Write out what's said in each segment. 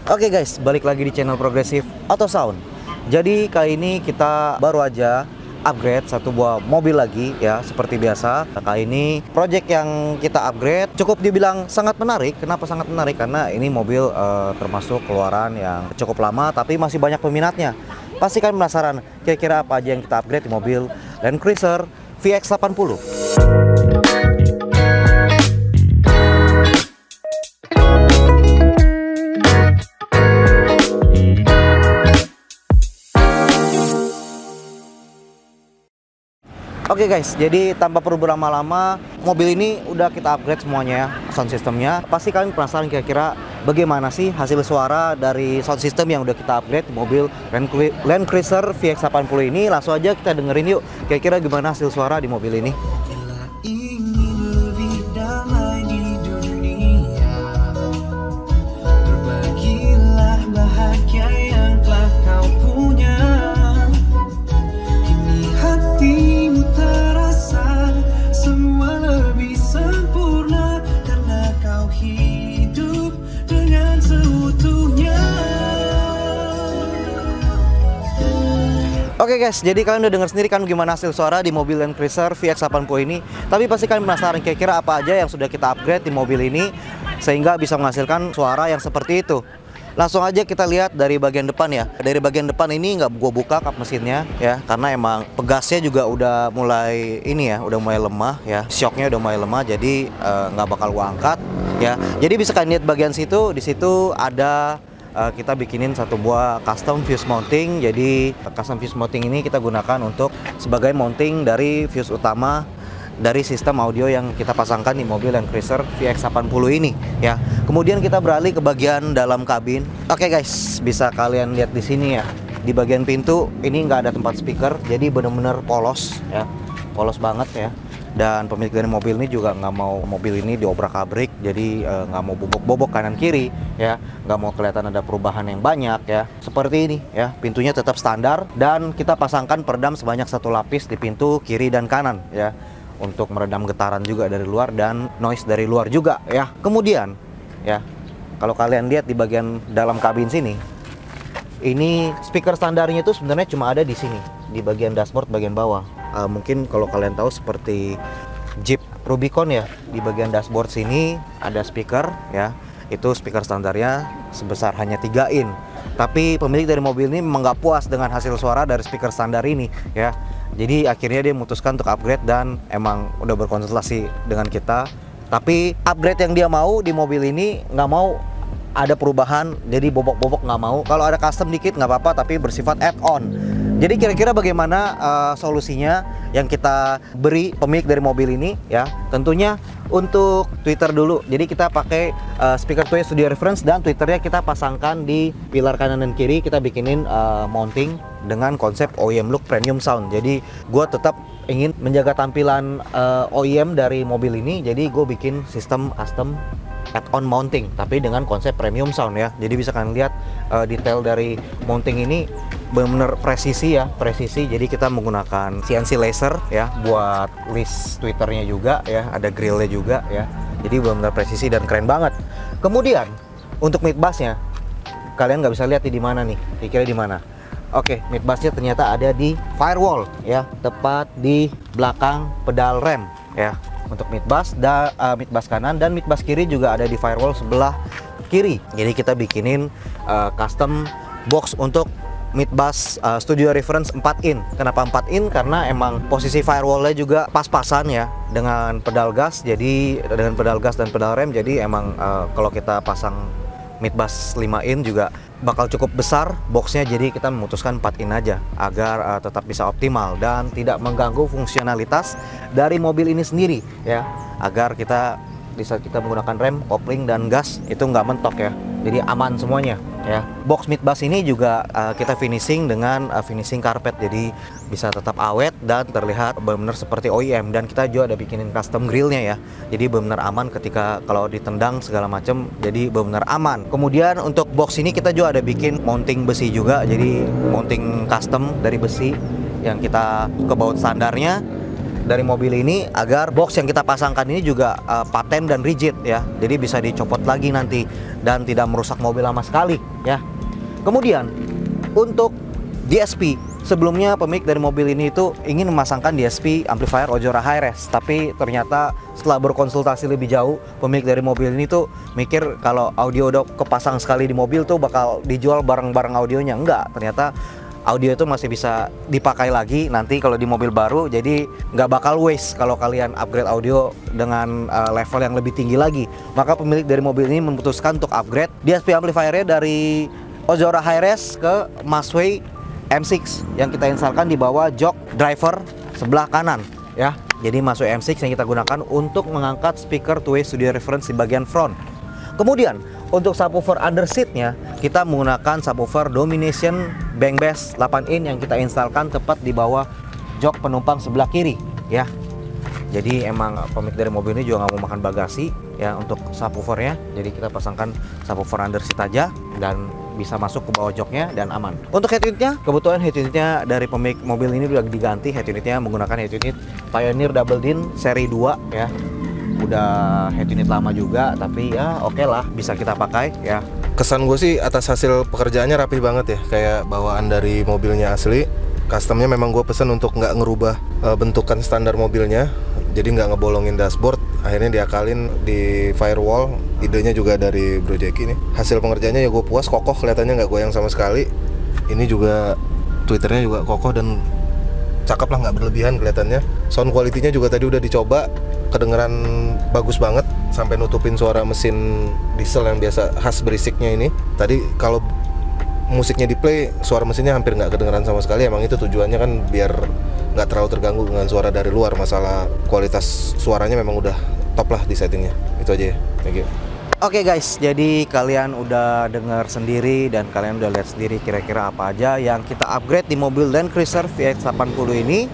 Oke guys, balik lagi di channel Progresif Auto Sound. Jadi kali ini kita baru aja upgrade satu buah mobil lagi ya, seperti biasa. Kali ini project yang kita upgrade cukup dibilang sangat menarik. Kenapa sangat menarik? Karena ini mobil termasuk keluaran yang cukup lama tapi masih banyak peminatnya. Pasti kalian penasaran kira-kira apa aja yang kita upgrade di mobil Land Cruiser VX80. Oke guys, jadi tanpa perlu berlama-lama, mobil ini udah kita upgrade semuanya ya, sound systemnya. Pasti kalian penasaran kira-kira bagaimana sih hasil suara dari sound system yang udah kita upgrade di mobil Land Cruiser VX80 ini. Langsung aja kita dengerin yuk, kira-kira gimana hasil suara di mobil ini. Oke guys, jadi kalian udah dengar sendiri kan gimana hasil suara di mobil Land Cruiser VX80 ini. Tapi pasti kalian penasaran kira-kira apa aja yang sudah kita upgrade di mobil ini sehingga bisa menghasilkan suara yang seperti itu. Langsung aja kita lihat dari bagian depan ya. Dari bagian depan ini nggak gua buka kap mesinnya ya, karena emang pegasnya juga udah mulai ini ya, udah mulai lemah ya. Shocknya udah mulai lemah, jadi nggak bakal gua angkat ya. Jadi bisa kalian lihat bagian situ, di situ ada kita bikinin satu buah custom fuse mounting. Jadi custom fuse mounting ini kita gunakan untuk sebagai mounting dari fuse utama dari sistem audio yang kita pasangkan di mobil Land Cruiser VX80 ini ya. Kemudian kita beralih ke bagian dalam kabin. Oke guys, bisa kalian lihat di sini ya. Di bagian pintu ini nggak ada tempat speaker, jadi bener-bener polos ya, polos banget ya. Dan pemilik dari mobil ini juga nggak mau mobil ini diobrak-abrik, jadi nggak mau bobok-bobok kanan kiri ya, nggak mau kelihatan ada perubahan yang banyak ya. Seperti ini ya, pintunya tetap standar dan kita pasangkan peredam sebanyak satu lapis di pintu kiri dan kanan ya, untuk meredam getaran juga dari luar dan noise dari luar juga ya. Kemudian ya, kalau kalian lihat di bagian dalam kabin sini, ini speaker standarnya itu sebenarnya cuma ada di sini, di bagian dashboard bagian bawah. Mungkin kalau kalian tahu seperti Jeep Rubicon ya, di bagian dashboard sini ada speaker ya. Itu speaker standarnya sebesar hanya 3 in. Tapi pemilik dari mobil ini memang nggak puas dengan hasil suara dari speaker standar ini ya. Jadi akhirnya dia memutuskan untuk upgrade dan emang udah berkonsultasi dengan kita. Tapi upgrade yang dia mau di mobil ini nggak mau ada perubahan, jadi bobok-bobok nggak mau. Kalau ada custom dikit nggak apa-apa, tapi bersifat add-on. Jadi kira-kira bagaimana solusinya yang kita beri pemilik dari mobil ini ya? Tentunya untuk tweeter dulu. Jadi kita pakai speaker Twin Studio Reference dan tweeternya kita pasangkan di pilar kanan dan kiri. Kita bikinin mounting dengan konsep OEM look premium sound. Jadi gue tetap ingin menjaga tampilan OEM dari mobil ini. Jadi gue bikin sistem custom add-on mounting tapi dengan konsep premium sound ya. Jadi bisa kalian lihat detail dari mounting ini benar-benar presisi ya, presisi. Jadi kita menggunakan CNC laser ya buat list tweeternya juga ya, ada grillnya juga ya. Jadi benar-benar presisi dan keren banget. Kemudian untuk mid bassnya kalian nggak bisa lihat di mana nih, kira-kira di mana? Oke, mid bassnya ternyata ada di firewall ya, tepat di belakang pedal rem ya. Untuk mid bass kanan dan mid bass kiri juga ada di firewall sebelah kiri. Jadi kita bikinin custom box untuk mid bass Studio Reference 4 in. Kenapa 4 in? Karena emang posisi firewallnya juga pas-pasan ya dengan pedal gas. Jadi dengan pedal gas dan pedal rem, jadi emang kalau kita pasang mid bass 5 in juga bakal cukup besar boxnya. Jadi kita memutuskan 4 in aja agar tetap bisa optimal dan tidak mengganggu fungsionalitas dari mobil ini sendiri ya, agar kita bisa menggunakan rem, kopling dan gas itu nggak mentok ya. Jadi aman semuanya ya. Box mid bass ini juga kita finishing dengan finishing karpet, jadi bisa tetap awet dan terlihat benar-benar seperti OEM. Dan kita juga ada bikinin custom grillnya ya, jadi benar-benar aman ketika kalau ditendang segala macam, jadi benar-benar aman. Kemudian untuk box ini kita juga ada bikin mounting besi juga, jadi mounting custom dari besi yang kita ke baut standarnya. dari mobil ini agar box yang kita pasangkan ini juga paten dan rigid ya. Jadi bisa dicopot lagi nanti dan tidak merusak mobil sama sekali ya. Kemudian untuk DSP, sebelumnya pemilik dari mobil ini itu ingin memasangkan DSP amplifier Ojora Hi-Res, tapi ternyata setelah berkonsultasi lebih jauh, pemilik dari mobil ini tuh mikir kalau audio udah kepasang sekali di mobil tuh bakal dijual bareng-bareng audionya. Enggak, ternyata audio itu masih bisa dipakai lagi nanti kalau di mobil baru, jadi nggak bakal waste kalau kalian upgrade audio dengan level yang lebih tinggi lagi. Maka pemilik dari mobil ini memutuskan untuk upgrade DSP amplifiernya dari Ojora Hi-Res ke Masway M6 yang kita instalkan di bawah jok driver sebelah kanan ya. Jadi Masway M6 yang kita gunakan untuk mengangkat speaker two-way studio reference di bagian front. Kemudian untuk subwoofer underseatnya kita menggunakan subwoofer Domination Bang Bass 8 in yang kita instalkan tepat di bawah jok penumpang sebelah kiri ya. Jadi emang pemilik dari mobil ini juga nggak mau makan bagasi ya untuk subwoofernya. Jadi kita pasangkan subwoofer underseat aja dan bisa masuk ke bawah joknya dan aman. Untuk head unitnya, kebetulan head unitnya dari pemilik mobil ini udah diganti. Head unitnya menggunakan head unit Pioneer Double Din seri 2 ya. Udah head unit lama juga, tapi ya oke lah, bisa kita pakai ya. Kesan gue sih atas hasil pekerjaannya rapih banget ya, kayak bawaan dari mobilnya asli. Customnya memang gue pesen untuk nggak ngerubah bentukan standar mobilnya, jadi nggak ngebolongin dashboard. Akhirnya diakalin di firewall. Idenya juga dari Bro Jeki nih. Hasil pengerjaannya ya gue puas, kokoh, kelihatannya nggak goyang sama sekali. Ini juga Twitternya juga kokoh dan cakep lah, nggak berlebihan kelihatannya. Sound quality-nya juga tadi udah dicoba, kedengeran bagus banget sampai nutupin suara mesin diesel yang biasa khas berisiknya ini. Tadi kalau musiknya di play, suara mesinnya hampir nggak kedengeran sama sekali. Emang itu tujuannya kan biar nggak terlalu terganggu dengan suara dari luar. Masalah kualitas suaranya memang udah top lah di settingnya. Itu aja ya. Thank you. Oke guys, jadi kalian udah dengar sendiri dan kalian udah lihat sendiri kira-kira apa aja yang kita upgrade di mobil Land Cruiser VX80 ini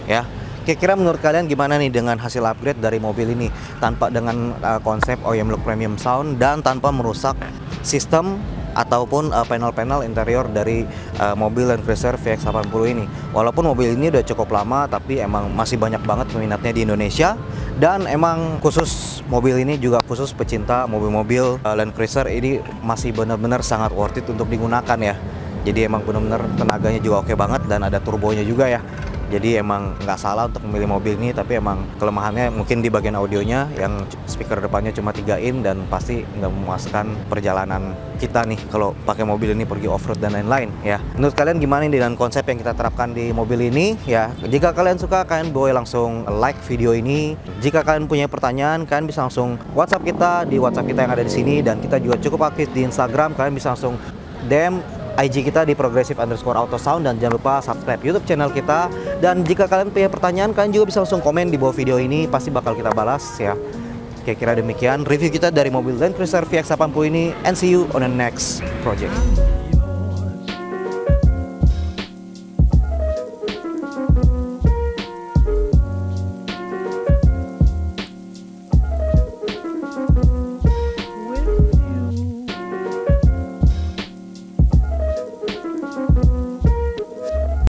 ya. Kira-kira menurut kalian gimana nih dengan hasil upgrade dari mobil ini tanpa dengan konsep OEM Look Premium Sound dan tanpa merusak sistem ataupun panel-panel interior dari mobil Land Cruiser VX80 ini. Walaupun mobil ini udah cukup lama, tapi emang masih banyak banget peminatnya di Indonesia. Dan emang khusus mobil ini juga khusus pecinta mobil-mobil Land Cruiser ini masih benar-benar sangat worth it untuk digunakan ya. Jadi emang benar-benar tenaganya juga oke banget dan ada turbonya juga ya. Jadi emang nggak salah untuk memilih mobil ini, tapi emang kelemahannya mungkin di bagian audionya yang speaker depannya cuma 3 in dan pasti nggak memuaskan perjalanan kita nih kalau pakai mobil ini pergi off-road dan lain-lain ya. Menurut kalian gimana nih dengan konsep yang kita terapkan di mobil ini ya? Jika kalian suka, kalian boleh langsung like video ini. Jika kalian punya pertanyaan, kalian bisa langsung WhatsApp kita di WhatsApp kita yang ada di sini, dan kita juga cukup aktif di Instagram. Kalian bisa langsung DM IG kita di progressive_autosound, dan jangan lupa subscribe YouTube channel kita. Dan jika kalian punya pertanyaan, kalian juga bisa langsung komen di bawah video ini, pasti bakal kita balas ya. Kira-kira demikian review kita dari mobil Land Cruiser VX80 ini, and see you on the next project.